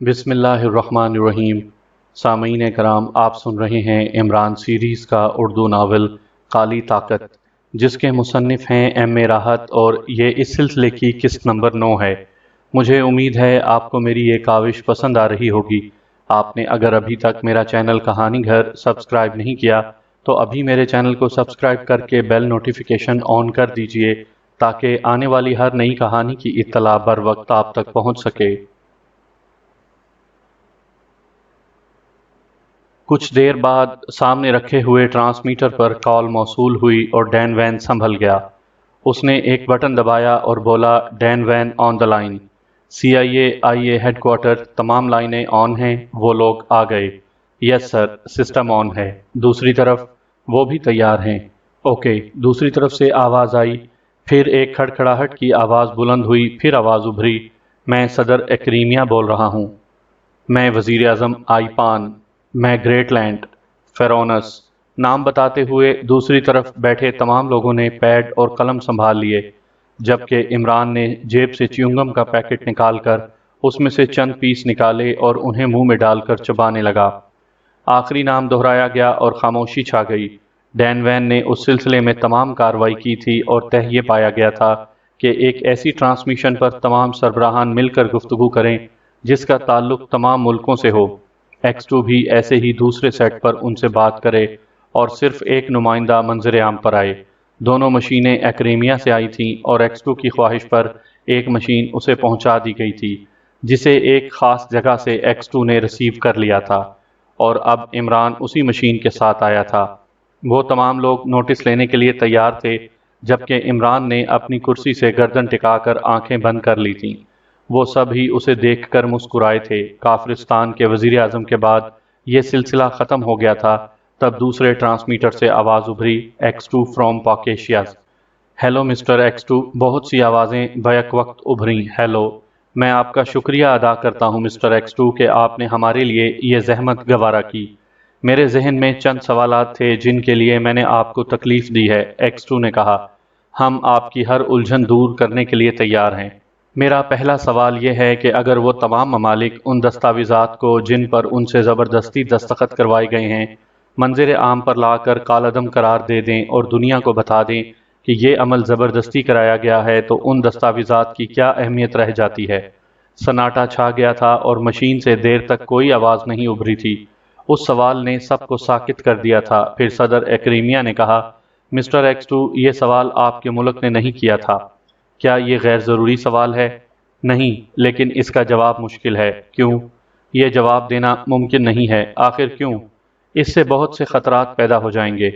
بسم اللہ الرحمن الرحیم۔ سامعین کرام، آپ سن رہے ہیں عمران سیریز کا اردو ناول کالی طاقت، جس کے مصنف ہیں ایم اے راحت، اور یہ اس سلسلے کی قسط نمبر 9 ہے۔ مجھے امید ہے آپ کو میری یہ کاوش پسند آ رہی ہوگی۔ آپ نے اگر ابھی تک میرا چینل کہانی گھر سبسکرائب نہیں کیا تو ابھی میرے چینل کو سبسکرائب کر کے بیل نوٹیفیکیشن آن کر دیجئے تاکہ آنے والی ہر نئی کہانی کی اطلاع بر وقت آپ تک پہنچ سکے۔ کچھ دیر بعد سامنے رکھے ہوئے ٹرانسمیٹر پر کال موصول ہوئی اور ڈین وین سنبھل گیا۔ اس نے ایک بٹن دبایا اور بولا، Dean Wayne on the line. CIA ہیڈ کوارٹر، تمام لائنیں آن ہیں، وہ لوگ آ گئے۔ یس سر، سسٹم آن ہے۔ دوسری طرف؟ وہ بھی تیار ہیں۔ اوکے۔ دوسری طرف سے آواز آئی، پھر ایک کھڑکھڑاہٹ کی آواز بلند ہوئی، پھر آواز ابھری، میں صدر ایکریمیا بول رہا ہوں۔ میں وزیر اعظم آئیپان، میں گریٹ لینڈ، فیرونس۔ نام بتاتے ہوئے دوسری طرف بیٹھے تمام لوگوں نے پیڈ اور قلم سنبھال لیے، جبکہ عمران نے جیب سے چیونگم کا پیکٹ نکال کر اس میں سے چند پیس نکالے اور انہیں منہ میں ڈال کر چبانے لگا۔ آخری نام دہرایا گیا اور خاموشی چھا گئی۔ ڈین وین نے اس سلسلے میں تمام کارروائی کی تھی اور تہ یہ پایا گیا تھا کہ ایک ایسی ٹرانسمیشن پر تمام سربراہان مل کر گفتگو کریں جس کا تعلق تمام ملکوں سے ہو۔ X2 بھی ایسے ہی دوسرے سیٹ پر ان سے بات کرے اور صرف ایک نمائندہ منظر عام پر آئے۔ دونوں مشینیں ایکریمیا سے آئی تھیں اور X2 کی خواہش پر ایک مشین اسے پہنچا دی گئی تھی جسے ایک خاص جگہ سے X2 نے ریسیو کر لیا تھا، اور اب عمران اسی مشین کے ساتھ آیا تھا۔ وہ تمام لوگ نوٹس لینے کے لیے تیار تھے، جبکہ عمران نے اپنی کرسی سے گردن ٹکا کر آنکھیں بند کر لی تھیں۔ وہ سب ہی اسے دیکھ کر مسکرائے تھے۔ کافرستان کے وزیر اعظم کے بعد یہ سلسلہ ختم ہو گیا تھا، تب دوسرے ٹرانسمیٹر سے آواز ابھری، X2 from Pakeshia's. Hello mister X2۔ بہت سی آوازیں بیک وقت ابھریں۔ ہیلو، میں آپ کا شکریہ ادا کرتا ہوں مسٹر X2 کہ آپ نے ہمارے لیے یہ زحمت گوارا کی۔ میرے ذہن میں چند سوالات تھے جن کے لیے میں نے آپ کو تکلیف دی ہے، X2 نے کہا۔ ہم آپ کی ہر الجھن دور کرنے کے لیے تیار ہیں۔ میرا پہلا سوال یہ ہے کہ اگر وہ تمام ممالک ان دستاویزات کو جن پر ان سے زبردستی دستخط کروائے گئے ہیں منظر عام پر لا کر کالعدم قرار دے دیں اور دنیا کو بتا دیں کہ یہ عمل زبردستی کرایا گیا ہے، تو ان دستاویزات کی کیا اہمیت رہ جاتی ہے؟ سناٹا چھا گیا تھا اور مشین سے دیر تک کوئی آواز نہیں ابھری تھی۔ اس سوال نے سب کو ساکت کر دیا تھا۔ پھر صدر ایکریمیا نے کہا، مسٹر X2، یہ سوال آپ کے ملک نے نہیں کیا تھا۔ کیا یہ غیر ضروری سوال ہے؟ نہیں، لیکن اس کا جواب مشکل ہے۔ کیوں؟ یہ جواب دینا ممکن نہیں ہے۔ آخر کیوں؟ اس سے بہت سے خطرات پیدا ہو جائیں گے۔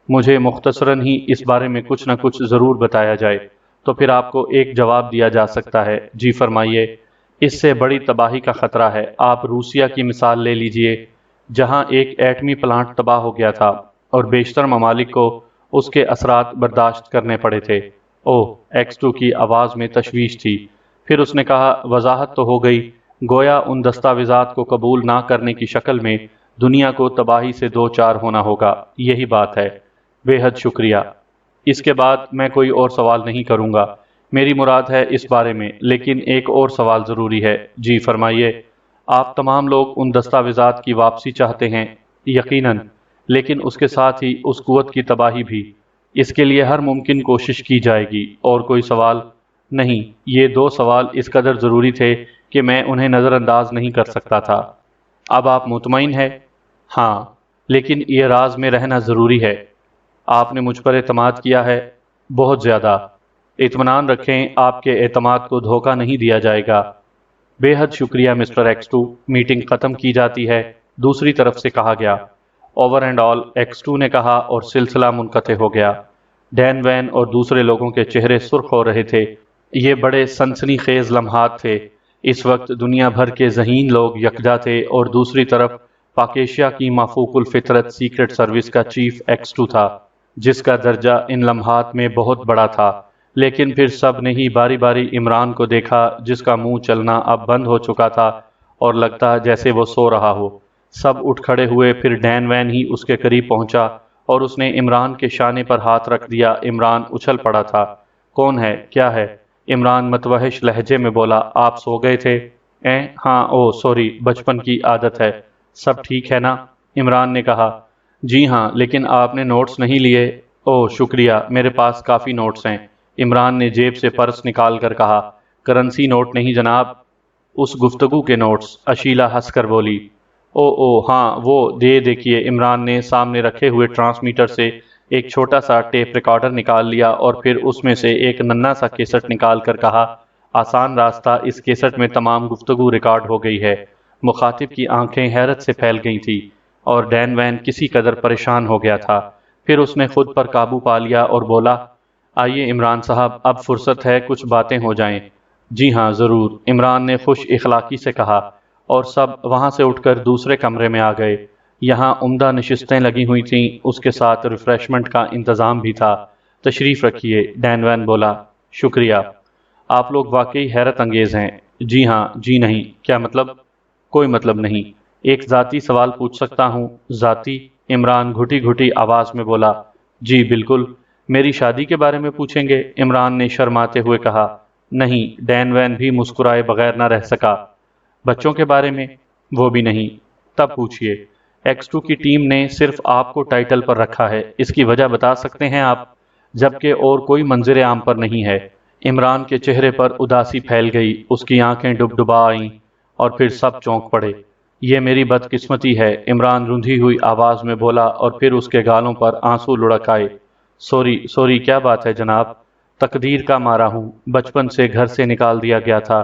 مجھے مختصراً ہی اس بارے میں کچھ نہ کچھ ضرور بتایا جائے، تو پھر آپ کو ایک جواب دیا جا سکتا ہے۔ جی فرمائیے۔ اس سے بڑی تباہی کا خطرہ ہے۔ آپ روسیا کی مثال لے لیجئے، جہاں ایک ایٹمی پلانٹ تباہ ہو گیا تھا اور بیشتر ممالک کو اس کے اثرات برداشت کرنے پڑے تھے۔ اوہ، X2 کی آواز میں تشویش تھی۔ پھر اس نے کہا، وضاحت تو ہو گئی، گویا ان دستاویزات کو قبول نہ کرنے کی شکل میں دنیا کو تباہی سے دو چار ہونا ہوگا۔ یہی بات ہے۔ بے حد شکریہ۔ اس کے بعد میں کوئی اور سوال نہیں کروں گا۔ میری مراد ہے اس بارے میں، لیکن ایک اور سوال ضروری ہے۔ جی فرمائیے۔ آپ تمام لوگ ان دستاویزات کی واپسی چاہتے ہیں؟ یقیناً، لیکن اس کے ساتھ ہی اس قوت کی تباہی بھی۔ اس کے لیے ہر ممکن کوشش کی جائے گی۔ اور کوئی سوال؟ نہیں، یہ دو سوال اس قدر ضروری تھے کہ میں انہیں نظر انداز نہیں کر سکتا تھا۔ اب آپ مطمئن ہیں؟ ہاں، لیکن یہ راز میں رہنا ضروری ہے۔ آپ نے مجھ پر اعتماد کیا ہے؟ بہت زیادہ۔ اطمینان رکھیں، آپ کے اعتماد کو دھوکہ نہیں دیا جائے گا۔ بے حد شکریہ مسٹر X2۔ میٹنگ ختم کی جاتی ہے، دوسری طرف سے کہا گیا۔ اوور اینڈ آل، X2 نے کہا، اور سلسلہ منقطع ہو گیا۔ ڈین وین اور دوسرے لوگوں کے چہرے سرخ ہو رہے تھے۔ یہ بڑے سنسنی خیز لمحات تھے۔ اس وقت دنیا بھر کے ذہین لوگ یکجا تھے، اور دوسری طرف پاکیشیا کی مافوق الفطرت سیکرٹ سروس کا چیف X2 تھا، جس کا درجہ ان لمحات میں بہت بڑا تھا۔ لیکن پھر سب نے ہی باری باری عمران کو دیکھا، جس کا منہ چلنا اب بند ہو چکا تھا اور لگتا جیسے وہ سو رہا ہو۔ سب اٹھ کھڑے ہوئے، پھر ڈین وین ہی اس کے قریب پہنچا اور اس نے عمران کے شانے پر ہاتھ رکھ دیا۔ عمران اچھل پڑا تھا۔ کون ہے؟ کیا ہے؟ عمران متوحش لہجے میں بولا، آپ سو گئے تھے؟ ہاں سوری، بچپن کی عادت ہے۔ سب ٹھیک ہے نا؟ عمران نے کہا۔ جی ہاں، لیکن آپ نے نوٹس نہیں لیے؟ شکریہ، میرے پاس کافی نوٹس ہیں۔ عمران نے جیب سے پرس نکال کر کہا۔ کرنسی نوٹ نہیں جناب، اس گفتگو کے نوٹس، اشیلا ہنس کر بولی۔ ہاں وہ دیکھیے۔ عمران نے سامنے رکھے ہوئے ٹرانسمیٹر سے ایک چھوٹا سا ٹیپ ریکارڈر نکال لیا اور پھر اس میں سے ایک ننھا سا کیسٹ نکال کر کہا، آسان راستہ، اس کیسٹ میں تمام گفتگو ریکارڈ ہو گئی ہے۔ مخاطب کی آنکھیں حیرت سے پھیل گئی تھی اور ڈین وین کسی قدر پریشان ہو گیا تھا۔ پھر اس نے خود پر قابو پا لیا اور بولا، آئیے عمران صاحب، اب فرصت ہے کچھ باتیں ہو جائیں۔ جی ہاں ضرور، عمران نے خوش اخلاقی سے کہا، اور سب وہاں سے اٹھ کر دوسرے کمرے میں آ گئے۔ یہاں عمدہ نشستیں لگی ہوئی تھیں، اس کے ساتھ ریفریشمنٹ کا انتظام بھی تھا۔ تشریف رکھیے، ڈین وین بولا۔ شکریہ، آپ لوگ واقعی حیرت انگیز ہیں۔ جی ہاں، جی نہیں، کیا مطلب؟ کوئی مطلب نہیں، ایک ذاتی سوال پوچھ سکتا ہوں؟ ذاتی؟ عمران گھٹی گھٹی آواز میں بولا۔ جی بالکل، میری شادی کے بارے میں پوچھیں گے؟ عمران نے شرماتے ہوئے کہا۔ نہیں، ڈین وین بھی مسکرائے بغیر نہ رہ سکا۔ بچوں کے بارے میں؟ وہ بھی نہیں۔ تب پوچھئے۔ ایکس 2 کی ٹیم نے صرف آپ کو ٹائٹل پر رکھا ہے، اس کی وجہ بتا سکتے ہیں آپ؟ جبکہ اور کوئی منظر عام پر نہیں ہے۔ عمران کے چہرے پر اداسی پھیل گئی، اس کی آنکھیں ڈبڈبا آئیں اور پھر سب چونک پڑے۔ یہ میری بدقسمتی ہے، عمران رندھی ہوئی آواز میں بولا اور پھر اس کے گالوں پر آنسو لڑک آئے۔ سوری، کیا بات ہے جناب؟ تقدیر کا مارا ہوں، بچپن سے گھر سے نکال دیا گیا تھا،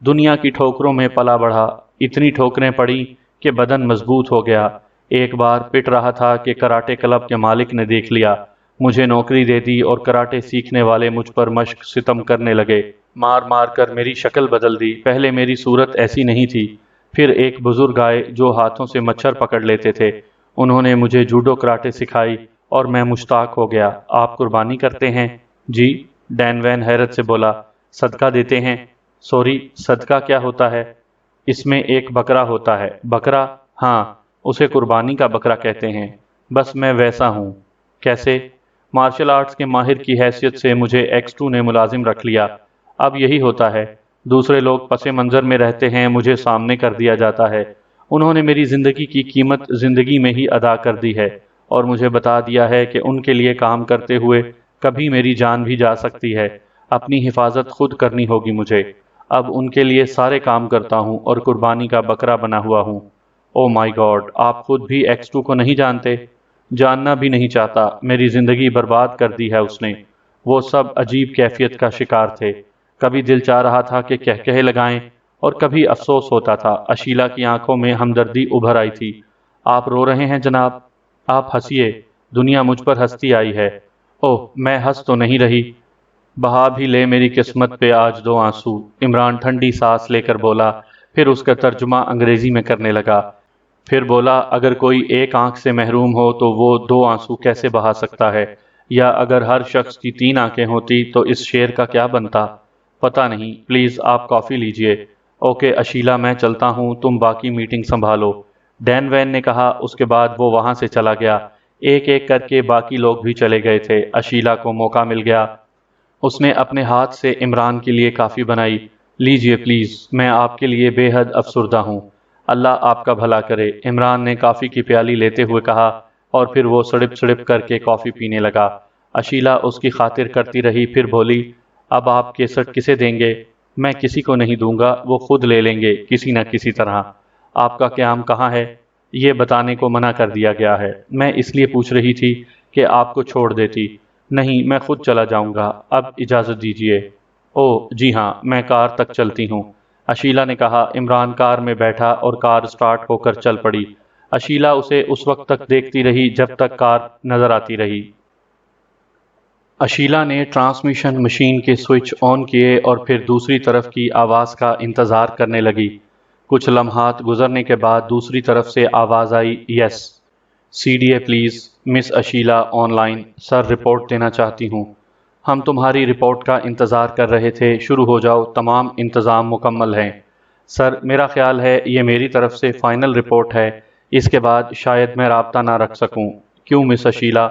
دنیا کی ٹھوکروں میں پلا بڑھا، اتنی ٹھوکریں پڑی کہ بدن مضبوط ہو گیا۔ ایک بار پٹ رہا تھا کہ کراٹے کلب کے مالک نے دیکھ لیا، مجھے نوکری دے دی اور کراٹے سیکھنے والے مجھ پر مشق ستم کرنے لگے، مار مار کر میری شکل بدل دی۔ پہلے میری صورت ایسی نہیں تھی، پھر ایک بزرگ آئے جو ہاتھوں سے مچھر پکڑ لیتے تھے، انہوں نے مجھے جوڈو کراٹے سکھائی اور میں مشتاق ہو گیا۔ آپ قربانی کرتے ہیں؟ جی، ڈین وین حیرت سے بولا۔ صدقہ دیتے ہیں؟ سوری، صدقہ کیا ہوتا ہے؟ اس میں ایک بکرا ہوتا ہے۔ بکرا؟ ہاں، اسے قربانی کا بکرا کہتے ہیں۔ بس میں ویسا ہوں۔ کیسے؟ مارشل آرٹس کے ماہر کی حیثیت سے مجھے ایکس 2 نے ملازم رکھ لیا۔ اب یہی ہوتا ہے، دوسرے لوگ پس منظر میں رہتے ہیں، مجھے سامنے کر دیا جاتا ہے۔ انہوں نے میری زندگی کی قیمت زندگی میں ہی ادا کر دی ہے اور مجھے بتا دیا ہے کہ ان کے لیے کام کرتے ہوئے کبھی میری جان بھی جا سکتی ہے۔ اپنی حفاظت خود کرنی ہوگی مجھے۔ اب ان کے لیے سارے کام کرتا ہوں اور قربانی کا بکرا بنا ہوا ہوں۔ او مائی گاڈ، آپ خود بھی ایکس 2 کو نہیں جانتے؟ جاننا بھی نہیں چاہتا، میری زندگی برباد کر دی ہے اس نے۔ وہ سب عجیب کیفیت کا شکار تھے، کبھی دل چاہ رہا تھا کہ کہکہے لگائیں اور کبھی افسوس ہوتا تھا۔ اشیلا کی آنکھوں میں ہمدردی ابھر آئی تھی۔ آپ رو رہے ہیں جناب؟ آپ ہنسیے، دنیا مجھ پر ہنستی آئی ہے۔ میں ہنس تو نہیں رہی، بہا بھی لے میری قسمت پہ آج 2 آنسو، عمران ٹھنڈی سانس لے کر بولا، پھر اس کا ترجمہ انگریزی میں کرنے لگا۔ پھر بولا، اگر کوئی ایک آنکھ سے محروم ہو تو وہ 2 آنسو کیسے بہا سکتا ہے؟ یا اگر ہر شخص کی 3 آنکھیں ہوتی تو اس شعر کا کیا بنتا؟ پتہ نہیں، پلیز آپ کافی لیجئے۔ اوکے اشیلا، میں چلتا ہوں، تم باقی میٹنگ سنبھالو، ڈین وین نے کہا۔ اس کے بعد وہ وہاں سے چلا گیا۔ ایک ایک کر کے باقی لوگ بھی چلے گئے تھے۔ اشیلا کو موقع مل گیا، اس نے اپنے ہاتھ سے عمران کے لیے کافی بنائی۔ لیجئے پلیز، میں آپ کے لیے بے حد افسردہ ہوں، اللہ آپ کا بھلا کرے، عمران نے کافی کی پیالی لیتے ہوئے کہا، اور پھر وہ سڑپ سڑپ کر کے کافی پینے لگا۔ اشیلا اس کی خاطر کرتی رہی، پھر بولی، اب آپ کیسٹ کسے دیں گے؟ میں کسی کو نہیں دوں گا، وہ خود لے لیں گے کسی نہ کسی طرح۔ آپ کا قیام کہاں ہے؟ یہ بتانے کو منع کر دیا گیا ہے۔ میں اس لیے پوچھ رہی تھی کہ آپ کو چھوڑ دیتی۔ نہیں، میں خود چلا جاؤں گا، اب اجازت دیجیے۔ جی ہاں، میں کار تک چلتی ہوں، اشیلا نے کہا۔ عمران کار میں بیٹھا اور کار سٹارٹ ہو کر چل پڑی۔ اشیلا اسے اس وقت تک دیکھتی رہی جب تک کار نظر آتی رہی۔ اشیلا نے ٹرانسمیشن مشین کے سوئچ آن کیے اور پھر دوسری طرف کی آواز کا انتظار کرنے لگی۔ کچھ لمحات گزرنے کے بعد دوسری طرف سے آواز آئی، yes CDA please, miss Ashila on line, sir report دینا چاہتی ہوں۔ ہم تمہاری رپورٹ کا انتظار کر رہے تھے، شروع ہو جاؤ، تمام انتظام مکمل ہیں۔ سر، میرا خیال ہے یہ میری طرف سے فائنل رپورٹ ہے، اس کے بعد شاید میں رابطہ نہ رکھ سکوں۔ کیوں مس اشیلا؟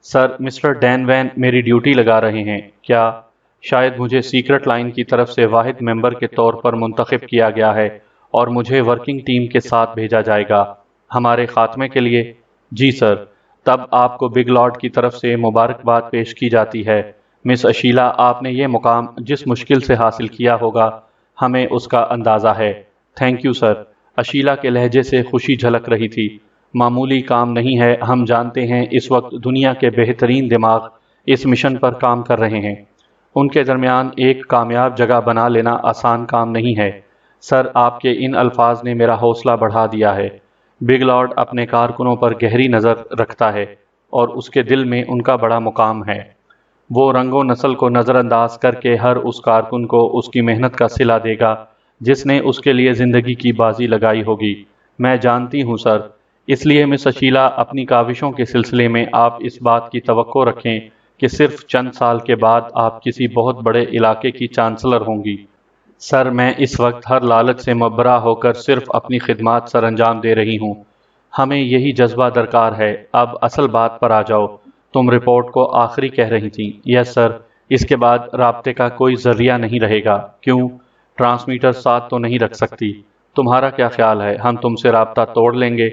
سر، مسٹر ڈین وین میری ڈیوٹی لگا رہے ہیں۔ کیا؟ شاید مجھے سیکرٹ لائن کی طرف سے واحد ممبر کے طور پر منتخب کیا گیا ہے اور مجھے ورکنگ ٹیم کے ساتھ بھیجا جائے گا ہمارے خاتمے کے لیے؟ جی سر۔ تب آپ کو بگ لارڈ کی طرف سے مبارکباد پیش کی جاتی ہے مس اشیلا، آپ نے یہ مقام جس مشکل سے حاصل کیا ہوگا ہمیں اس کا اندازہ ہے۔ Thank you sir. اشیلا کے لہجے سے خوشی جھلک رہی تھی۔ معمولی کام نہیں ہے، ہم جانتے ہیں اس وقت دنیا کے بہترین دماغ اس مشن پر کام کر رہے ہیں۔ ان کے درمیان ایک کامیاب جگہ بنا لینا آسان کام نہیں ہے۔ سر، آپ کے ان الفاظ نے میرا حوصلہ بڑھا دیا ہے۔ بگ لارڈ اپنے کارکنوں پر گہری نظر رکھتا ہے اور اس کے دل میں ان کا بڑا مقام ہے۔ وہ رنگ و نسل کو نظر انداز کر کے ہر اس کارکن کو اس کی محنت کا صلہ دے گا جس نے اس کے لیے زندگی کی بازی لگائی ہوگی۔ میں جانتی ہوں سر۔ اس لیے مس اشیلا، اپنی کاوشوں کے سلسلے میں آپ اس بات کی توقع رکھیں کہ صرف چند سال کے بعد آپ کسی بہت بڑے علاقے کی چانسلر ہوں گی۔ سر، میں اس وقت ہر لالچ سے مبرا ہو کر صرف اپنی خدمات سر انجام دے رہی ہوں۔ ہمیں یہی جذبہ درکار ہے۔ اب اصل بات پر آ جاؤ۔ تم رپورٹ کو آخری کہہ رہی تھی۔ یس سر۔ اس کے بعد رابطے کا کوئی ذریعہ نہیں رہے گا۔ کیوں؟ ٹرانسمیٹر ساتھ تو نہیں رکھ سکتی۔ تمہارا کیا خیال ہے، ہم تم سے رابطہ توڑ لیں گے؟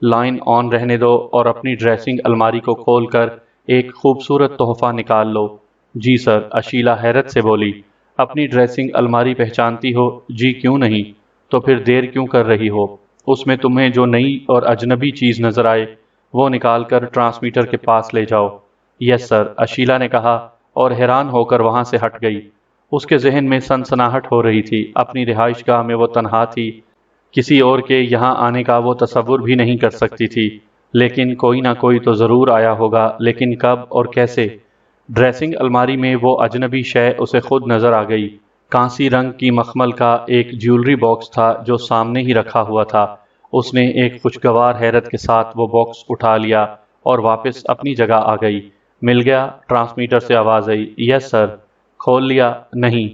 لائن آن رہنے دو اور اپنی ڈریسنگ الماری کو کھول کر ایک خوبصورت تحفہ نکال لو۔ جی سر، اشیلا حیرت سے بولی۔ اپنی ڈریسنگ الماری پہچانتی ہو؟ جی کیوں نہیں، تو پھر دیر کیوں کر رہی ہو؟ اس میں تمہیں جو نئی اور اجنبی چیز نظر آئے وہ نکال کر ٹرانسمیٹر کے پاس لے جاؤ۔ یس سر، اشیلا نے کہا اور حیران ہو کر وہاں سے ہٹ گئی۔ اس کے ذہن میں سنسناہٹ ہو رہی تھی۔ اپنی رہائش گاہ میں وہ تنہا تھی، کسی اور کے یہاں آنے کا وہ تصور بھی نہیں کر سکتی تھی، لیکن کوئی نہ کوئی تو ضرور آیا ہوگا، لیکن کب اور کیسے؟ ڈریسنگ الماری میں وہ اجنبی شے اسے خود نظر آ گئی۔ کانسی رنگ کی مخمل کا ایک جیولری باکس تھا جو سامنے ہی رکھا ہوا تھا۔ اس نے ایک خوشگوار حیرت کے ساتھ وہ باکس اٹھا لیا اور واپس اپنی جگہ آ گئی۔ مل گیا؟ ٹرانسمیٹر سے آواز آئی۔ یس سر۔ کھول لیا؟ نہیں۔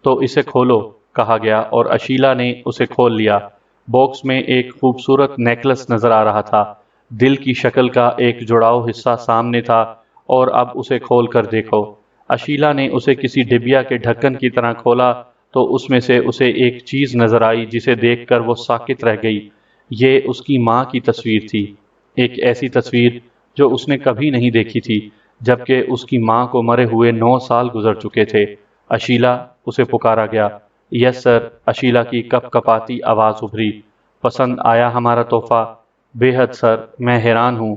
تو اسے کھولو، کہا گیا اور اشیلا نے اسے کھول لیا۔ باکس میں ایک خوبصورت نیکلس نظر آ رہا تھا۔ دل کی شکل کا ایک جڑاؤ حصہ سامنے تھا اور اب اسے کھول کر دیکھو۔ اشیلا نے اسے کسی ڈبیا کے ڈھکن کی طرح کھولا تو اس میں سے اسے ایک چیز نظر آئی جسے دیکھ کر وہ ساکت رہ گئی۔ یہ اس کی ماں کی تصویر تھی، ایک ایسی تصویر جو اس نے کبھی نہیں دیکھی تھی، جبکہ اس کی ماں کو مرے ہوئے 9 سال گزر چکے تھے۔ اشیلا، اسے پکارا گیا۔ یس سر، اشیلا کی کپ کپاتی آواز ابھری۔ پسند آیا ہمارا تحفہ؟ بے حد سر، میں حیران ہوں۔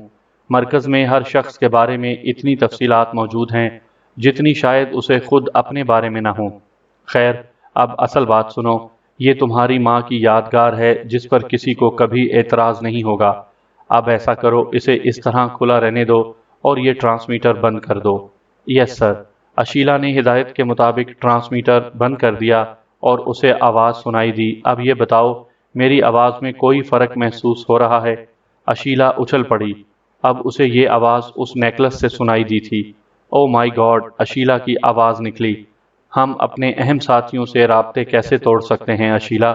مرکز میں ہر شخص کے بارے میں اتنی تفصیلات موجود ہیں جتنی شاید اسے خود اپنے بارے میں نہ ہوں۔ خیر، اب اصل بات سنو۔ یہ تمہاری ماں کی یادگار ہے جس پر کسی کو کبھی اعتراض نہیں ہوگا۔ اب ایسا کرو، اسے اس طرح کھلا رہنے دو اور یہ ٹرانسمیٹر بند کر دو۔ یس سر۔ اشیلا نے ہدایت کے مطابق ٹرانسمیٹر بند کر دیا اور اسے آواز سنائی دی۔ اب یہ بتاؤ، میری آواز میں کوئی فرق محسوس ہو رہا ہے؟ اشیلا اچھل پڑی۔ اب اسے یہ آواز اس نیکلس سے سنائی دی تھی۔ او مائی گاڈ، اشیلا کی آواز نکلی۔ ہم اپنے اہم ساتھیوں سے رابطے کیسے توڑ سکتے ہیں اشیلا؟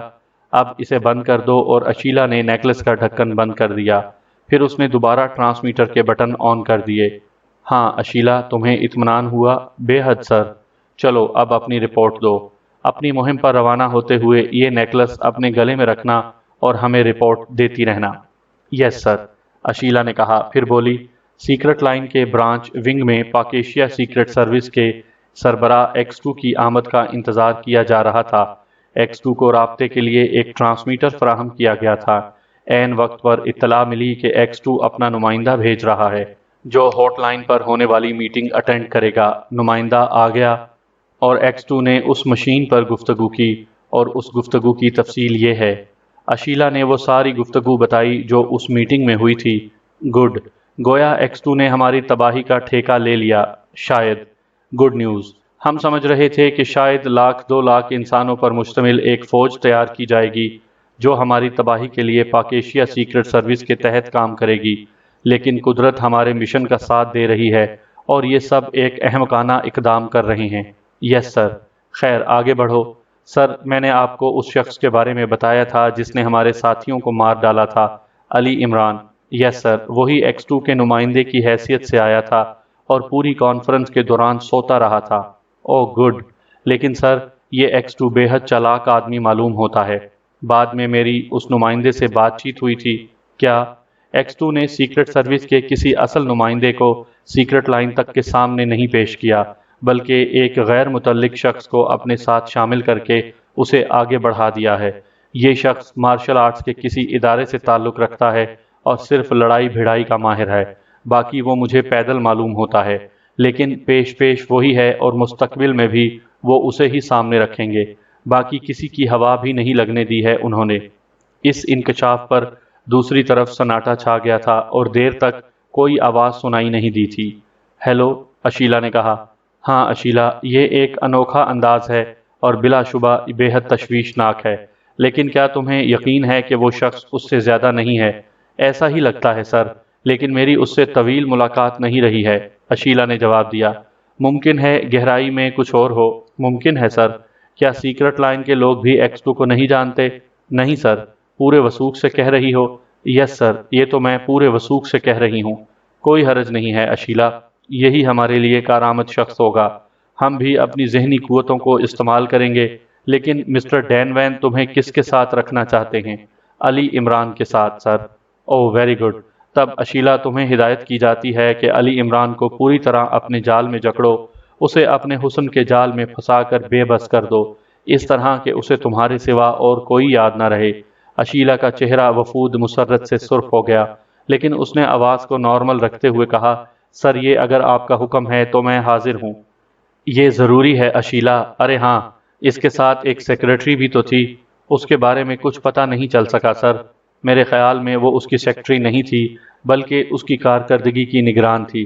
اب اسے بند کر دو۔ اور اشیلا نے نیکلس کا ڈھکن بند کر دیا۔ پھر اس نے دوبارہ ٹرانسمیٹر کے بٹن آن کر دیے۔ ہاں اشیلا، تمہیں اطمینان ہوا؟ بے حد سر۔ چلو اب اپنی رپورٹ دو۔ اپنی مہم پر روانہ ہوتے ہوئے یہ نیکلس اپنے گلے میں رکھنا اور ہمیں رپورٹ دیتی رہنا۔ یس سر، اشیلا نے کہا، پھر بولی، سیکرٹ لائن کے برانچ ونگ میں پاک ایشیا سیکرٹ سروس کے سربراہ ایکس 2 کی آمد کا انتظار کیا جا رہا تھا۔ ایکس 2 کو رابطے کے لیے ایک ٹرانسمیٹر فراہم کیا گیا تھا۔ عین وقت پر اطلاع ملی کہ ایکس 2 اپنا نمائندہ بھیج رہا ہے جو ہاٹ لائن پر ہونے والی میٹنگ اٹینڈ کرے گا۔ نمائندہ آ گیا اور ایکس 2 نے اس مشین پر گفتگو کی، اور اس گفتگو کی تفصیل یہ ہے۔ اشیلا نے وہ ساری گفتگو بتائی جو اس میٹنگ میں ہوئی تھی۔ گڈ، گویا ایکس 2 نے ہماری تباہی کا ٹھیکہ لے لیا۔ شاید گڈ نیوز۔ ہم سمجھ رہے تھے کہ شاید 1,00,000 2 لاکھ انسانوں پر مشتمل ایک فوج تیار کی جائے گی جو ہماری تباہی کے لیے پاک ایشیا سیکرٹ سروس کے تحت کام کرے گی، لیکن قدرت ہمارے مشن کا ساتھ دے رہی ہے اور یہ سب ایک احمقانہ اقدام کر رہے ہیں۔ یس سر۔ خیر، آگے بڑھو۔ سر، میں نے آپ کو اس شخص کے بارے میں بتایا تھا جس نے ہمارے ساتھیوں کو مار ڈالا تھا، علی عمران۔ یس سر، وہی ایکس 2 کے نمائندے کی حیثیت سے آیا تھا اور پوری کانفرنس کے دوران سوتا رہا تھا۔ او گڈ، لیکن سر، یہ ایکس 2 بے حد چالاک آدمی معلوم ہوتا ہے۔ بعد میں میری اس نمائندے سے بات چیت ہوئی تھی۔ کیا؟ X2 نے سیکرٹ سروس کے کسی اصل نمائندے کو سیکرٹ لائن تک کے سامنے نہیں پیش کیا، بلکہ ایک غیر متعلق شخص کو اپنے ساتھ شامل کر کے اسے آگے بڑھا دیا ہے۔ یہ شخص مارشل آرٹس کے کسی ادارے سے تعلق رکھتا ہے اور صرف لڑائی بھڑائی کا ماہر ہے۔ باقی وہ مجھے پیدل معلوم ہوتا ہے، لیکن پیش وہی ہے اور مستقبل میں بھی وہ اسے ہی سامنے رکھیں گے۔ باقی کسی کی ہوا بھی نہیں لگنے دی ہے انہوں نے۔ اس انکشاف پر دوسری طرف سناٹا چھا گیا تھا اور دیر تک کوئی آواز سنائی نہیں دی تھی۔ ہیلو، اشیلا نے کہا۔ ہاں اشیلا، یہ ایک انوکھا انداز ہے اور بلا شبہ بے حد تشویشناک ہے، لیکن کیا تمہیں یقین ہے کہ وہ شخص اس سے زیادہ نہیں ہے؟ ایسا ہی لگتا ہے سر، لیکن میری اس سے طویل ملاقات نہیں رہی ہے، اشیلا نے جواب دیا۔ ممکن ہے گہرائی میں کچھ اور ہو۔ ممکن ہے سر۔ کیا سیکرٹ لائن کے لوگ بھی X2 کو نہیں جانتے؟ نہیں سر۔ پورے وثوق سے کہہ رہی ہو؟ یس سر، یہ تو میں پورے وثوق سے کہہ رہی ہوں۔ کوئی حرج نہیں ہے اشیلا، یہی ہمارے لیے کارآمد شخص ہوگا۔ ہم بھی اپنی ذہنی قوتوں کو استعمال کریں گے، لیکن مسٹر ڈین وین تمہیں کس کے ساتھ رکھنا چاہتے ہیں؟ علی عمران کے ساتھ سر۔ اوہ ویری گڈ۔ تب اشیلا تمہیں ہدایت کی جاتی ہے کہ علی عمران کو پوری طرح اپنے جال میں جکڑو، اسے اپنے حسن کے جال میں پھنسا کر بے بس کر دو، اس طرح کہ اسے تمہارے سوا اور کوئی یاد نہ رہے۔ اشیلا کا چہرہ وفود مسرت سے سرخ ہو گیا، لیکن اس نے آواز کو نارمل رکھتے ہوئے کہا، سر یہ اگر آپ کا حکم ہے تو میں حاضر ہوں۔ یہ ضروری ہے اشیلا۔ ارے ہاں، اس کے ساتھ ایک سیکرٹری بھی تو تھی، اس کے بارے میں کچھ پتہ نہیں چل سکا سر۔ میرے خیال میں وہ اس کی سیکرٹری نہیں تھی، بلکہ اس کی کارکردگی کی نگران تھی۔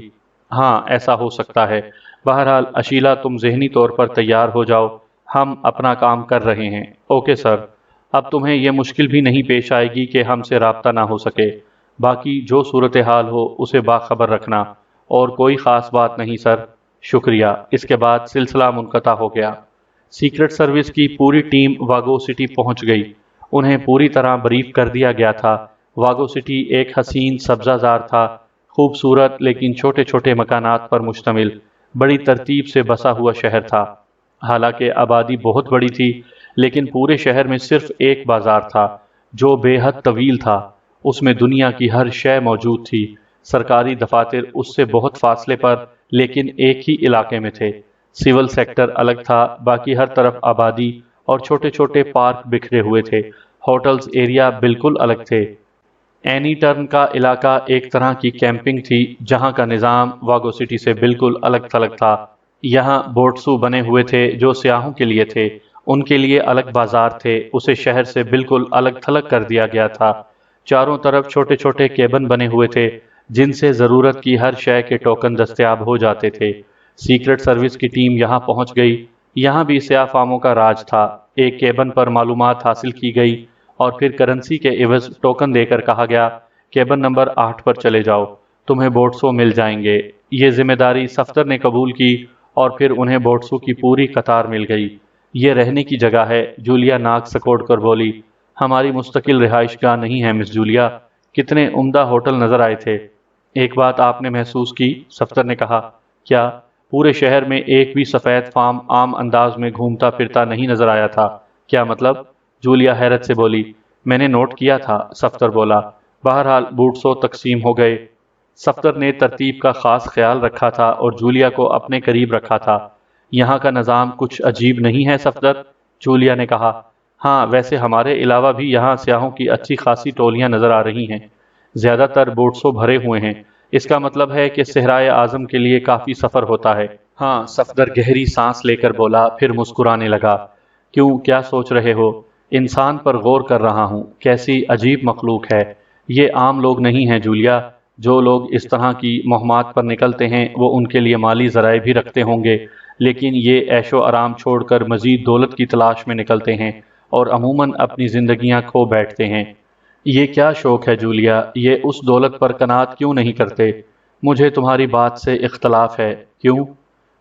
ہاں ایسا ہو سکتا ہے۔ بہرحال اشیلا تم ذہنی طور پر تیار ہو جاؤ، ہم اپنا کام کر رہے ہیں۔ Okay sir. اب تمہیں یہ مشکل بھی نہیں پیش آئے گی کہ ہم سے رابطہ نہ ہو سکے۔ باقی جو صورتحال ہو اسے باخبر رکھنا، اور کوئی خاص بات نہیں سر۔ شکریہ۔ اس کے بعد سلسلہ منقطع ہو گیا۔ سیکرٹ سروس کی پوری ٹیم واگو سٹی پہنچ گئی۔ انہیں پوری طرح بریف کر دیا گیا تھا۔ واگو سٹی ایک حسین سبزہ زار تھا، خوبصورت لیکن چھوٹے چھوٹے مکانات پر مشتمل، بڑی ترتیب سے بسا ہوا شہر تھا۔ حالانکہ آبادی بہت بڑی تھی، لیکن پورے شہر میں صرف ایک بازار تھا جو بے حد طویل تھا۔ اس میں دنیا کی ہر شے موجود تھی۔ سرکاری دفاتر اس سے بہت فاصلے پر لیکن ایک ہی علاقے میں تھے۔ سول سیکٹر الگ تھا، باقی ہر طرف آبادی اور چھوٹے چھوٹے پارک بکھرے ہوئے تھے۔ ہوٹلز ایریا بالکل الگ تھے۔ اینی ٹرن کا علاقہ ایک طرح کی کیمپنگ تھی، جہاں کا نظام واگو سٹی سے بالکل الگ تھلگ تھا۔ یہاں بوٹسو بنے ہوئے تھے جو سیاحوں کے لیے تھے، ان کے لیے الگ بازار تھے، اسے شہر سے بالکل الگ تھلگ کر دیا گیا تھا۔ چاروں طرف چھوٹے چھوٹے کیبن بنے ہوئے تھے، جن سے ضرورت کی ہر شے کے ٹوکن دستیاب ہو جاتے تھے۔ سیکرٹ سروس کی ٹیم یہاں پہنچ گئی۔ یہاں بھی سیاہ فاموں کا راج تھا۔ ایک کیبن پر معلومات حاصل کی گئی اور پھر کرنسی کے عوض ٹوکن دے کر کہا گیا، کیبن نمبر 8 پر چلے جاؤ، تمہیں بوٹسو مل جائیں گے۔ یہ ذمہ داری صفدر نے قبول کی اور پھر انہیں بوٹسو کی پوری قطار مل گئی۔ یہ رہنے کی جگہ ہے، جولیا ناک سکوڑ کر بولی۔ ہماری مستقل رہائش گاہ نہیں ہے مس جولیا۔ کتنے عمدہ ہوٹل نظر آئے تھے۔ ایک بات آپ نے محسوس کی؟ صفدر نے کہا۔ کیا؟ پورے شہر میں ایک بھی سفید فام عام انداز میں گھومتا پھرتا نہیں نظر آیا تھا۔ کیا مطلب؟ جولیا حیرت سے بولی۔ میں نے نوٹ کیا تھا، صفدر بولا۔ بہرحال بوٹسو تقسیم ہو گئے۔ صفدر نے ترتیب کا خاص خیال رکھا تھا اور جولیا کو اپنے قریب رکھا تھا۔ یہاں کا نظام کچھ عجیب نہیں ہے صفدر؟ جولیا نے کہا۔ ہاں، ویسے ہمارے علاوہ بھی یہاں سیاحوں کی اچھی خاصی ٹولیاں نظر آ رہی ہیں۔ زیادہ تر بوٹسو بھرے ہوئے ہیں، اس کا مطلب ہے کہ صحرائے اعظم کے لیے کافی سفر ہوتا ہے۔ ہاں، صفدر گہری سانس لے کر بولا، پھر مسکرانے لگا۔ کیوں، کیا سوچ رہے ہو؟ انسان پر غور کر رہا ہوں، کیسی عجیب مخلوق ہے۔ یہ عام لوگ نہیں ہیں جولیا۔ جو لوگ اس طرح کی مہمات پر نکلتے ہیں وہ ان کے لیے مالی ذرائع بھی رکھتے ہوں گے، لیکن یہ عیش و آرام چھوڑ کر مزید دولت کی تلاش میں نکلتے ہیں اور عموماً اپنی زندگیاں کھو بیٹھتے ہیں۔ یہ کیا شوق ہے جولیا؟ یہ اس دولت پر قناعت کیوں نہیں کرتے؟ مجھے تمہاری بات سے اختلاف ہے۔ کیوں؟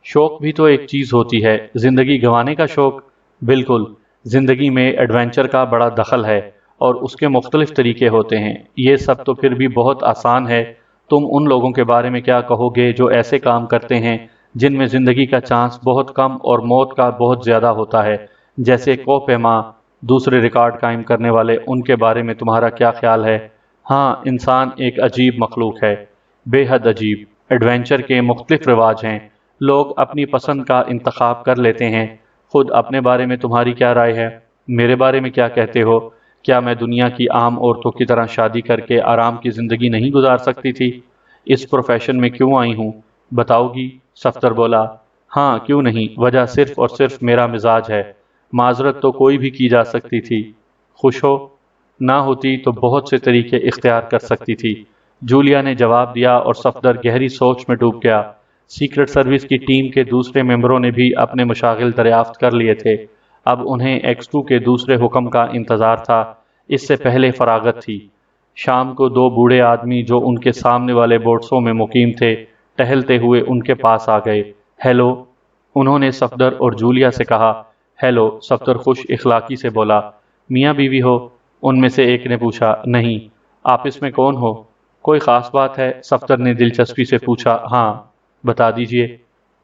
شوق بھی تو ایک چیز ہوتی ہے، زندگی گنوانے کا شوق۔ بالکل، زندگی میں ایڈونچر کا بڑا دخل ہے اور اس کے مختلف طریقے ہوتے ہیں۔ یہ سب تو پھر بھی بہت آسان ہے۔ تم ان لوگوں کے بارے میں کیا کہو گے جو ایسے کام کرتے ہیں جن میں زندگی کا چانس بہت کم اور موت کا بہت زیادہ ہوتا ہے، جیسے کوہ پیما، دوسرے ریکارڈ قائم کرنے والے، ان کے بارے میں تمہارا کیا خیال ہے؟ ہاں، انسان ایک عجیب مخلوق ہے، بے حد عجیب۔ ایڈونچر کے مختلف رواج ہیں، لوگ اپنی پسند کا انتخاب کر لیتے ہیں۔ خود اپنے بارے میں تمہاری کیا رائے ہے؟ میرے بارے میں کیا کہتے ہو؟ کیا میں دنیا کی عام عورتوں کی طرح شادی کر کے آرام کی زندگی نہیں گزار سکتی تھی؟ اس پروفیشن میں کیوں آئی ہوں، بتاؤ گی؟ صفدر بولا، ہاں کیوں نہیں، وجہ صرف اور صرف میرا مزاج ہے۔ معذرت تو کوئی بھی کی جا سکتی تھی، خوش ہو؟ نہ ہوتی تو بہت سے طریقے اختیار کر سکتی تھی، جولیا نے جواب دیا، اور صفدر گہری سوچ میں ڈوب گیا۔ سیکرٹ سروس کی ٹیم کے دوسرے ممبروں نے بھی اپنے مشاغل دریافت کر لیے تھے۔ اب انہیں X2 کے دوسرے حکم کا انتظار تھا۔ اس سے پہلے فراغت تھی۔ شام کو دو بوڑھے آدمی جو ان کے سامنے والے بورڈسوں میں مقیم تھے، ٹہلتے ہوئے ان کے پاس آ گئے۔ ہیلو، انہوں نے صفدر اور جولیا سے کہا۔ ہیلو، صفدر خوش اخلاقی سے بولا۔ میاں بیوی ہو؟ ان میں سے ایک نے پوچھا۔ نہیں۔ آپس میں کون ہو؟ کوئی خاص بات ہے؟ صفدر نے دلچسپی سے پوچھا۔ ہاں، بتا دیجئے۔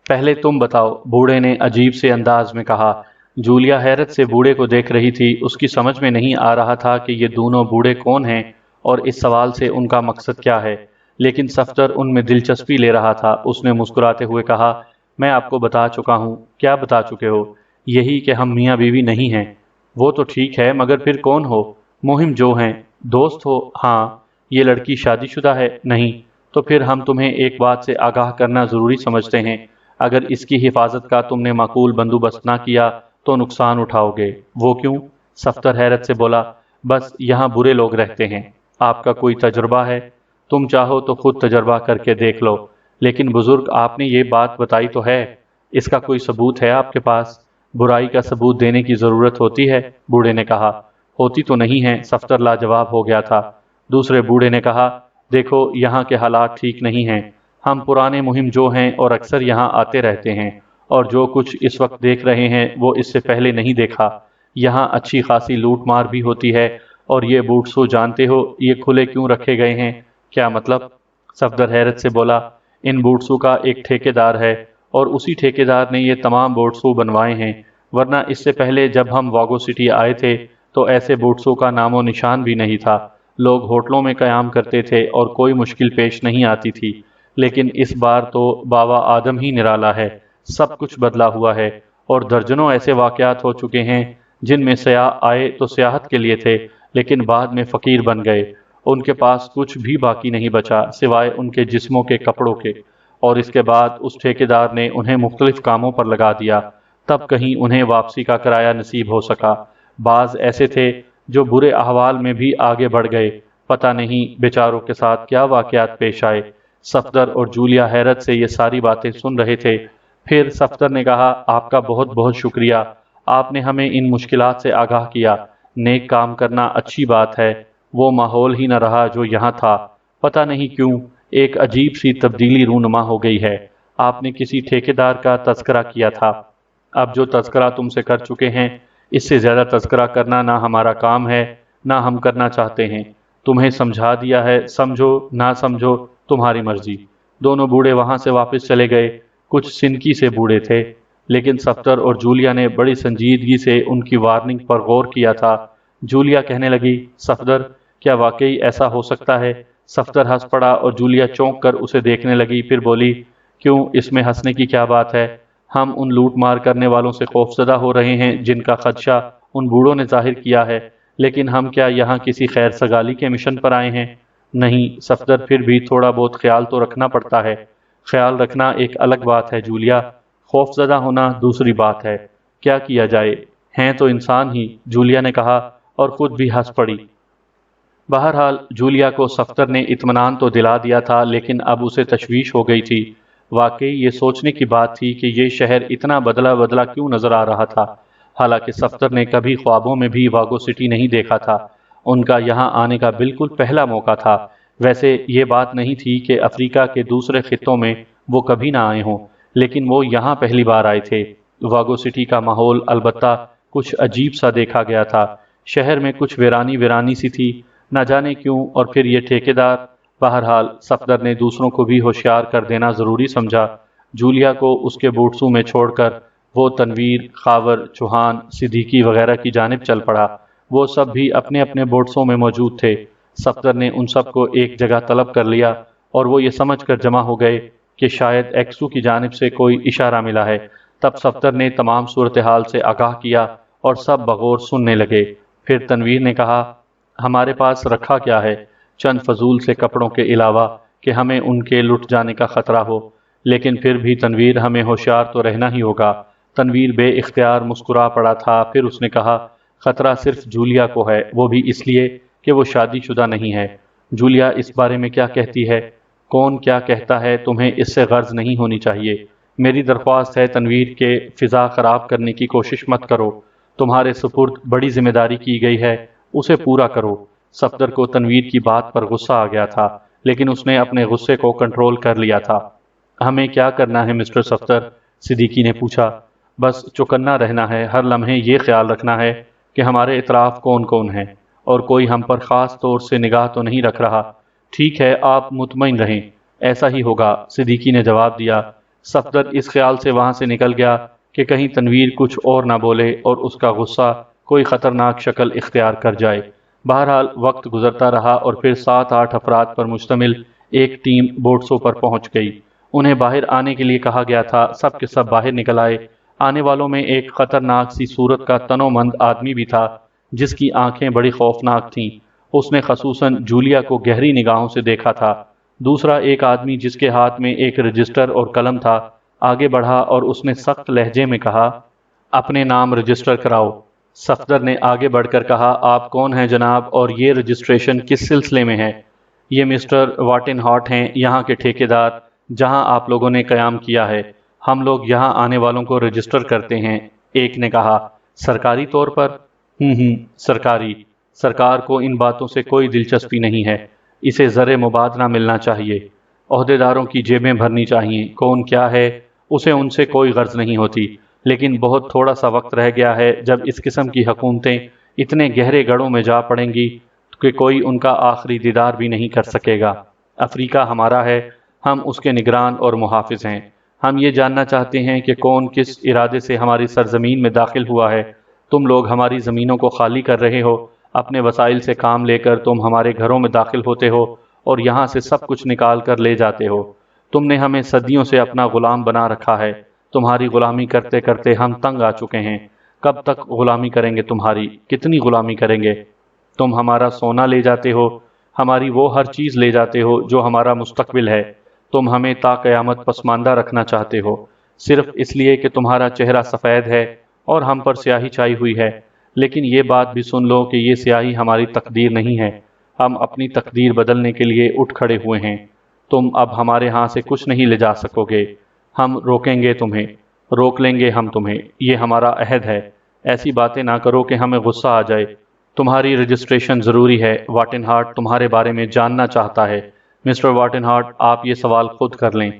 پہلے تم بتاؤ، بوڑھے نے عجیب سے انداز میں کہا۔ جولیا حیرت سے بوڑھے کو دیکھ رہی تھی، اس کی سمجھ میں نہیں آ رہا تھا کہ یہ دونوں بوڑھے کون ہیں اور اس سوال سے ان کا مقصد کیا ہے، لیکن صفدر ان میں دلچسپی لے رہا تھا۔ اس نے مسکراتے ہوئے کہا، میں آپ کو بتا چکا ہوں۔ کیا بتا چکے ہو؟ یہی کہ ہم میاں بیوی نہیں ہیں۔ وہ تو ٹھیک ہے، مگر پھر کون ہو؟ مہم جو ہیں۔ دوست ہو؟ ہاں۔ یہ لڑکی شادی شدہ ہے؟ نہیں۔ تو پھر ہم تمہیں ایک بات سے آگاہ کرنا ضروری سمجھتے ہیں، اگر اس کی حفاظت کا تم نے معقول بندوبست نہ کیا تو نقصان اٹھاؤ گے۔ وہ کیوں؟ صفدر حیرت سے بولا، بس یہاں برے لوگ رہتے ہیں۔ آپ کا کوئی تجربہ ہے؟ تم چاہو تو خود تجربہ کر کے دیکھ لو۔ لیکن بزرگ، آپ نے یہ بات بتائی تو ہے، اس کا کوئی ثبوت ہے آپ کے پاس؟ برائی کا ثبوت دینے کی ضرورت ہوتی ہے، بوڑھے نے کہا۔ ہوتی تو نہیں ہے، صفدر لاجواب ہو گیا تھا۔ دوسرے بوڑھے نے کہا، دیکھو یہاں کے حالات ٹھیک نہیں ہیں، ہم پرانے مہم جو ہیں اور اکثر یہاں آتے رہتے ہیں، اور جو کچھ اس وقت دیکھ رہے ہیں وہ اس سے پہلے نہیں دیکھا۔ یہاں اچھی خاصی لوٹ مار بھی ہوتی ہے، اور یہ بوٹسو جانتے ہو یہ کھلے کیوں رکھے گئے ہیں؟ کیا مطلب؟ صفدر حیرت سے بولا، ان بوٹسو کا ایک ٹھیکیدار ہے، اور اسی ٹھیکیدار نے یہ تمام بوٹسو بنوائے ہیں، ورنہ اس سے پہلے جب ہم واگو سٹی آئے تھے تو ایسے بوٹسو کا نام و نشان بھی نہیں تھا۔ لوگ ہوٹلوں میں قیام کرتے تھے اور کوئی مشکل پیش نہیں آتی تھی، لیکن اس بار تو بابا آدم ہی نرالا ہے، سب کچھ بدلا ہوا ہے، اور درجنوں ایسے واقعات ہو چکے ہیں جن میں سیاح آئے تو سیاحت کے لیے تھے، لیکن بعد میں فقیر بن گئے، ان کے پاس کچھ بھی باقی نہیں بچا سوائے ان کے جسموں کے کپڑوں کے، اور اس کے بعد اس ٹھیکیدار نے انہیں مختلف کاموں پر لگا دیا، تب کہیں انہیں واپسی کا کرایہ نصیب ہو سکا۔ بعض ایسے تھے جو برے احوال میں بھی آگے بڑھ گئے، پتہ نہیں بیچاروں کے ساتھ کیا واقعات پیش آئے۔ صفدر اور جولیا حیرت سے یہ ساری باتیں سن رہے تھے۔ پھر صفدر نے کہا، آپ کا بہت بہت شکریہ، آپ نے ہمیں ان مشکلات سے آگاہ کیا۔ نیک کام کرنا اچھی بات ہے، وہ ماحول ہی نہ رہا جو یہاں تھا، پتہ نہیں کیوں ایک عجیب سی تبدیلی رونما ہو گئی ہے۔ آپ نے کسی ٹھیکیدار کا تذکرہ کیا تھا، اب جو تذکرہ تم سے کر چکے ہیں، اس سے زیادہ تذکرہ کرنا نہ ہمارا کام ہے نہ ہم کرنا چاہتے ہیں۔ تمہیں سمجھا دیا ہے، سمجھو نہ سمجھو تمہاری مرضی۔ دونوں بوڑھے وہاں سے واپس چلے گئے، کچھ سنکی سے بوڑھے تھے، لیکن صفدر اور جولیا نے بڑی سنجیدگی سے ان کی وارننگ پر غور کیا تھا۔ جولیا کہنے لگی، صفدر، کیا واقعی ایسا ہو سکتا ہے؟ صفدر ہنس پڑا اور جولیا چونک کر اسے دیکھنے لگی، پھر بولی، کیوں، اس میں ہنسنے کی کیا بات ہے؟ ہم ان لوٹ مار کرنے والوں سے خوفزدہ ہو رہے ہیں جن کا خدشہ ان بوڑھوں نے ظاہر کیا ہے، لیکن ہم کیا یہاں کسی خیر سگالی کے مشن پر آئے ہیں؟ نہیں صفدر، پھر بھی تھوڑا بہت خیال تو رکھنا پڑتا ہے۔ خیال رکھنا ایک الگ بات ہے جولیا، خوف زدہ ہونا دوسری بات ہے۔ کیا کیا جائے، ہیں تو انسان ہی، جولیا نے کہا، اور خود بھی ہنس پڑی۔ بہرحال جولیا کو صفدر نے اطمینان تو دلا دیا تھا، لیکن اب اسے تشویش ہو گئی تھی۔ واقعی یہ سوچنے کی بات تھی کہ یہ شہر اتنا بدلا بدلا کیوں نظر آ رہا تھا، حالانکہ صفدر نے کبھی خوابوں میں بھی واگو سٹی نہیں دیکھا تھا۔ ان کا یہاں آنے کا بالکل پہلا موقع تھا۔ ویسے یہ بات نہیں تھی کہ افریقہ کے دوسرے خطوں میں وہ کبھی نہ آئے ہوں، لیکن وہ یہاں پہلی بار آئے تھے۔ واگو سٹی کا ماحول البتہ کچھ عجیب سا دیکھا گیا تھا، شہر میں کچھ ویرانی ویرانی سی تھی، نہ جانے کیوں، اور پھر یہ ٹھیکیدار۔ بہرحال صفدر نے دوسروں کو بھی ہوشیار کر دینا ضروری سمجھا۔ جولیا کو اس کے بوٹسوں میں چھوڑ کر وہ تنویر، خاور، چوہان، صدیقی وغیرہ کی جانب چل پڑا۔ وہ سب بھی اپنے اپنے بوٹسوں میں موجود تھے۔ صفدر نے ان سب کو ایک جگہ طلب کر لیا اور وہ یہ سمجھ کر جمع ہو گئے کہ شاید ایکسو کی جانب سے کوئی اشارہ ملا ہے۔ تب صفدر نے تمام صورتحال سے آگاہ کیا اور سب بغور سننے لگے۔ پھر تنویر نے کہا، ہمارے پاس رکھا کیا ہے؟ چند فضول سے کپڑوں کے علاوہ کہ ہمیں ان کے لٹ جانے کا خطرہ ہو۔ لیکن پھر بھی تنویر، ہمیں ہوشیار تو رہنا ہی ہوگا۔ تنویر بے اختیار مسکرا پڑا تھا۔ پھر اس نے کہا، خطرہ صرف جولیا کو ہے، وہ بھی اس لیے کہ وہ شادی شدہ نہیں ہے۔ جولیا اس بارے میں کیا کہتی ہے؟ کون کیا کہتا ہے، تمہیں اس سے غرض نہیں ہونی چاہیے۔ میری درخواست ہے تنویر کے فضا خراب کرنے کی کوشش مت کرو۔ تمہارے سپرد بڑی ذمہ داری کی گئی ہے، اسے پورا کرو۔ صفدر کو تنویر کی بات پر غصہ آ گیا تھا، لیکن اس نے اپنے غصے کو کنٹرول کر لیا تھا۔ ہمیں کیا کرنا ہے مسٹر صفدر؟ صدیقی نے پوچھا۔ بس چوکنا رہنا ہے، ہر لمحے یہ خیال رکھنا ہے کہ ہمارے اطراف کون کون ہیں اور کوئی ہم پر خاص طور سے نگاہ تو نہیں رکھ رہا۔ ٹھیک ہے، آپ مطمئن رہیں، ایسا ہی ہوگا، صدیقی نے جواب دیا۔ صفدر اس خیال سے وہاں سے نکل گیا کہ کہیں تنویر کچھ اور نہ بولے اور اس کا غصہ کوئی خطرناک شکل اختیار کر جائے۔ بہرحال وقت گزرتا رہا اور پھر 7-8 افراد پر مشتمل ایک ٹیم بوٹسوں پر پہنچ گئی۔ انہیں باہر آنے کے لیے کہا گیا تھا۔ سب کے سب باہر نکل آئے۔ آنے والوں میں ایک خطرناک سی صورت کا تنومند آدمی بھی تھا جس کی آنکھیں بڑی خوفناک تھیں۔ اس نے خصوصاً جولیا کو گہری نگاہوں سے دیکھا تھا۔ دوسرا ایک آدمی جس کے ہاتھ میں ایک رجسٹر اور قلم تھا آگے بڑھا اور اس نے سخت لہجے میں کہا، اپنے نام رجسٹر کراؤ۔ صفدر نے آگے بڑھ کر کہا، آپ کون ہیں جناب، اور یہ رجسٹریشن کس سلسلے میں ہے؟ یہ مسٹر واٹن ہارٹ ہیں، یہاں کے ٹھیکیدار جہاں آپ لوگوں نے قیام کیا ہے۔ ہم لوگ یہاں آنے والوں کو رجسٹر کرتے ہیں۔ ایک نے کہا، سرکاری طور پر؟ سرکاری۔ سرکار کو ان باتوں سے کوئی دلچسپی نہیں ہے، اسے زر مبادلہ ملنا چاہیے، عہدیداروں کی جیبیں بھرنی چاہیے۔ کون کیا ہے، اسے ان سے کوئی غرض نہیں ہوتی، لیکن بہت تھوڑا سا وقت رہ گیا ہے جب اس قسم کی حکومتیں اتنے گہرے گڑھوں میں جا پڑیں گی کہ کوئی ان کا آخری دیدار بھی نہیں کر سکے گا۔ افریقہ ہمارا ہے، ہم اس کے نگران اور محافظ ہیں۔ ہم یہ جاننا چاہتے ہیں کہ کون کس ارادے سے ہماری سرزمین میں داخل ہوا ہے۔ تم لوگ ہماری زمینوں کو خالی کر رہے ہو، اپنے وسائل سے کام لے کر تم ہمارے گھروں میں داخل ہوتے ہو اور یہاں سے سب کچھ نکال کر لے جاتے ہو۔ تم نے ہمیں صدیوں سے اپنا غلام بنا رکھا ہے۔ تمہاری غلامی کرتے کرتے ہم تنگ آ چکے ہیں۔ کب تک غلامی کریں گے تمہاری؟ کتنی غلامی کریں گے؟ تم ہمارا سونا لے جاتے ہو، ہماری وہ ہر چیز لے جاتے ہو جو ہمارا مستقبل ہے۔ تم ہمیں تا قیامت پسماندہ رکھنا چاہتے ہو، صرف اس لیے کہ تمہارا چہرہ سفید ہے اور ہم پر سیاہی چھائی ہوئی ہے۔ لیکن یہ بات بھی سن لو کہ یہ سیاہی ہماری تقدیر نہیں ہے۔ ہم اپنی تقدیر بدلنے کے لیے اٹھ کھڑے ہوئے ہیں۔ تم اب ہمارے ہاں سے کچھ نہیں لے جا سکو گے۔ ہم روکیں گے تمہیں، روک لیں گے ہم تمہیں، یہ ہمارا عہد ہے۔ ایسی باتیں نہ کرو کہ ہمیں غصہ آ جائے۔ تمہاری رجسٹریشن ضروری ہے، واٹن ہارٹ تمہارے بارے میں جاننا چاہتا ہے۔ مسٹر واٹن ہارٹ، آپ یہ سوال خود کر لیں۔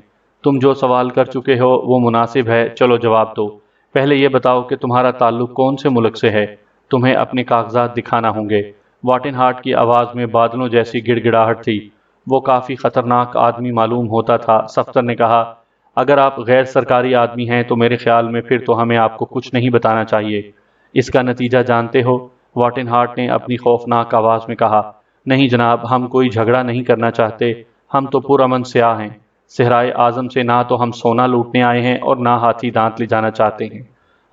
تم جو سوال کر چکے ہو وہ مناسب ہے، چلو جواب دو۔ پہلے یہ بتاؤ کہ تمہارا تعلق کون سے ملک سے ہے؟ تمہیں اپنے کاغذات دکھانا ہوں گے۔ واٹن ہارٹ کی آواز میں بادلوں جیسی گڑ گڑاہٹ تھی۔ وہ کافی خطرناک آدمی معلوم ہوتا تھا۔ صفدر نے کہا، اگر آپ غیر سرکاری آدمی ہیں تو میرے خیال میں پھر تو ہمیں آپ کو کچھ نہیں بتانا چاہیے۔ اس کا نتیجہ جانتے ہو؟ واٹن ہارٹ نے اپنی خوفناک آواز میں کہا، نہیں جناب، ہم کوئی جھگڑا نہیں کرنا چاہتے، ہم تو پرامن سیاہ ہیں۔ صحرائے اعظم سے نہ تو ہم سونا لوٹنے آئے ہیں اور نہ ہاتھی دانت لے جانا چاہتے ہیں،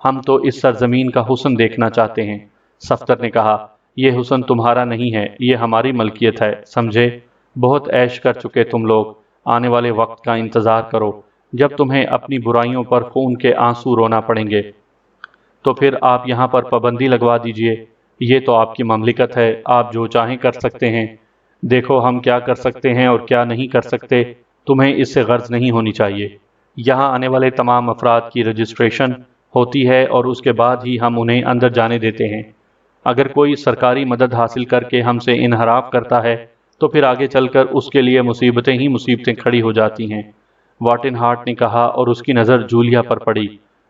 ہم تو اس سرزمین کا حسن دیکھنا چاہتے ہیں۔ صفدر نے کہا، یہ حسن تمہارا نہیں ہے، یہ ہماری ملکیت ہے، سمجھے؟ بہت عیش کر چکے تم لوگ، آنے والے وقت کا انتظار کرو جب تمہیں اپنی برائیوں پر خون کے آنسو رونا پڑیں گے، تو پھر آپ یہاں پر پابندی لگوا دیجئے۔ یہ تو آپ کی مملکت ہے، آپ جو چاہیں کر سکتے ہیں۔ دیکھو ہم کیا کر سکتے ہیں اور کیا نہیں کر سکتے، تمہیں اس سے غرض نہیں ہونی چاہیے۔ یہاں آنے والے تمام افراد کی رجسٹریشن ہوتی ہے اور اس کے بعد ہی ہم انہیں اندر جانے دیتے ہیں۔ اگر کوئی سرکاری مدد حاصل کر کے ہم سے انحراف کرتا ہے تو پھر آگے چل کر اس کے لیے مصیبتیں ہی مصیبتیں کھڑی ہو جاتی ہیں۔ واٹن ہارٹ نے کہا اور اس کی نظر جولیا پر پڑی۔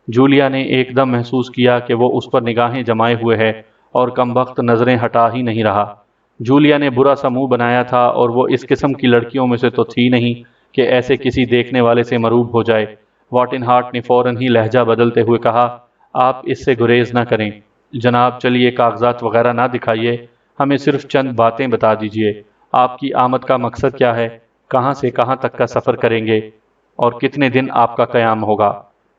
جولیا نے ایک دم محسوس کیا کہ وہ اس پر نگاہیں جمائے ہوئے ہے اور کمبخت نظریں ہٹا ہی نہیں رہا۔ جولیا نے برا سا منہ بنایا تھا اور وہ اس قسم کی لڑکیوں میں سے تو تھی نہیں کہ ایسے کسی دیکھنے والے سے مروب ہو جائے۔ واٹن ہارٹ نے فوراً ہی لہجہ بدلتے ہوئے کہا، آپ اس سے گریز نہ کریں جناب، چلیے کاغذات وغیرہ نہ دکھائیے، ہمیں صرف چند باتیں بتا دیجئے۔ آپ کی آمد کا مقصد کیا ہے؟ کہاں سے کہاں تک کا سفر کریں گے اور کتنے دن آپ کا قیام ہوگا؟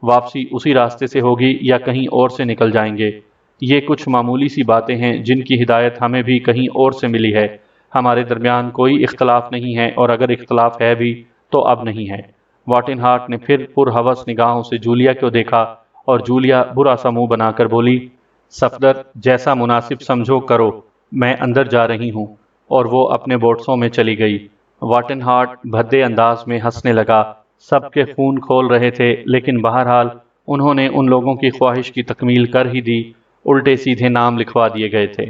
واپسی اسی راستے سے ہوگی یا کہیں اور سے نکل جائیں گے؟ یہ کچھ معمولی سی باتیں ہیں جن کی ہدایت ہمیں بھی کہیں اور سے ملی ہے۔ ہمارے درمیان کوئی اختلاف نہیں ہے، اور اگر اختلاف ہے بھی تو اب نہیں ہے۔ واٹن ہارٹ نے پھر پرہوس نگاہوں سے جولیا کو دیکھا، اور جولیا برا سا منہ بنا کر بولی، صفدر جیسا مناسب سمجھو کرو، میں اندر جا رہی ہوں، اور وہ اپنے بوٹسوں میں چلی گئی۔ واٹن ہارٹ بھدے انداز میں ہنسنے لگا۔ سب کے خون کھول رہے تھے، لیکن بہرحال انہوں نے ان لوگوں کی خواہش کی تکمیل کر ہی دی، الٹے سیدھے نام لکھوا دیے گئے تھے۔